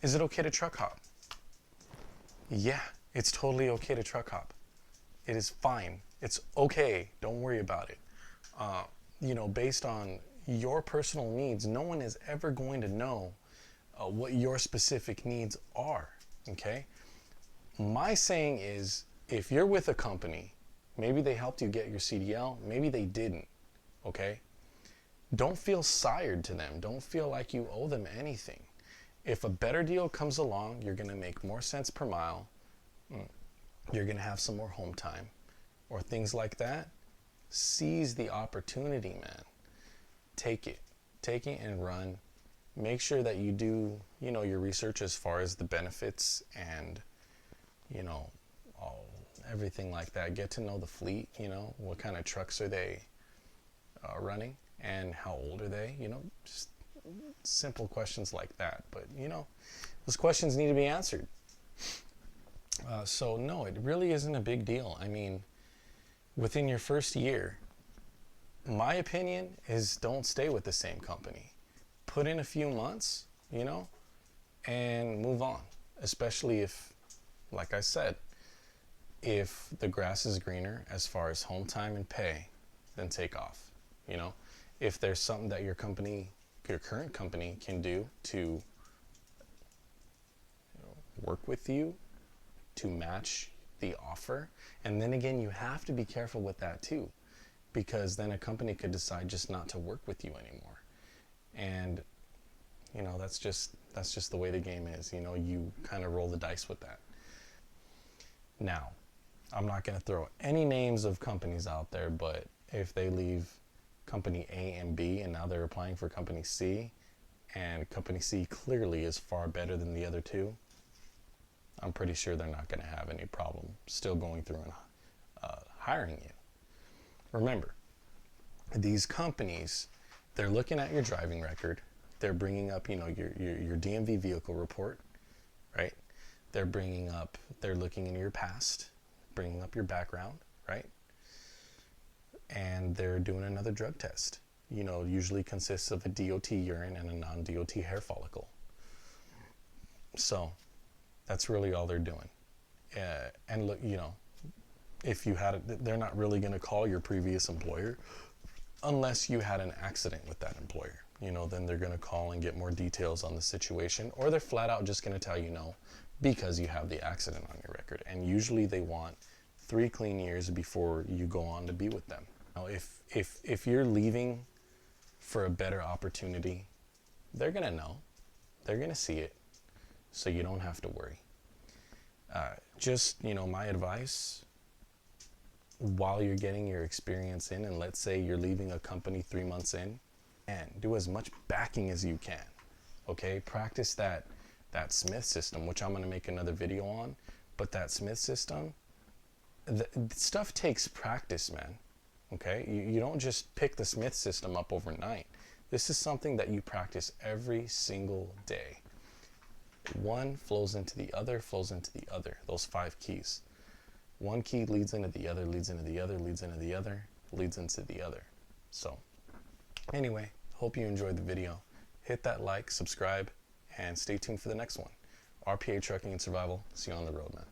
Is it okay to truck hop? Yeah, it's totally okay to truck hop. It is fine. It's okay. Don't worry about it. Based on your personal needs, no one is ever going to know what your specific needs are. Okay? My saying is, if you're with a company, maybe they helped you get your CDL, maybe they didn't. Okay? Don't feel sired to them. Don't feel like you owe them anything. If a better deal comes along, you're going to make more cents per mile. You're going to have some more home time or things like that. Seize the opportunity, man. Take it and run. Make sure that you do, your research as far as the benefits and, everything like that. Get to know the fleet, what kind of trucks are they running and how old are they, just simple questions like that. But, those questions need to be answered. So no, it really isn't a big deal. I mean, within your first year, my opinion is don't stay with the same company. Put in a few months, and move on. Especially if, like I said, if the grass is greener as far as home time and pay, then take off. If there's something that your current company can do to work with you to match the offer. And then again, you have to be careful with that too, because then a company could decide just not to work with you anymore. And that's just the way the game is. You kind of roll the dice with that. Now, I'm not going to throw any names of companies out there, but if they leave company A and B and now they're applying for company C, and company C clearly is far better than the other two, I'm pretty sure they're not going to have any problem still going through and hiring you. Remember, these companies, they're looking at your driving record. They're bringing up, your DMV vehicle report, right? They're looking into your past, bringing up your background, right? And they're doing another drug test. Usually consists of a DOT urine and a non-DOT hair follicle. So that's really all they're doing. And look, if you had it, they're not really going to call your previous employer unless you had an accident with that employer. Then they're going to call and get more details on the situation, or they're flat out just going to tell you no because you have the accident on your record. And usually they want 3 clean years before you go on to be with them. Now, if you're leaving for a better opportunity, they're going to know. They're going to see it. So you don't have to worry. My advice, while you're getting your experience in, and let's say you're leaving a company 3 months in, and do as much backing as you can. Okay, practice that Smith system, which I'm going to make another video on. But that Smith system, the stuff takes practice, man. Okay, you don't just pick the Smith system up overnight. This is something that you practice every single day. One flows into the other, those 5 keys. One key leads into the other, leads into the other, leads into the other, leads into the other. So anyway, hope you enjoyed the video. Hit that like, subscribe, and stay tuned for the next one. RPA Trucking and Survival. See you on the road, man.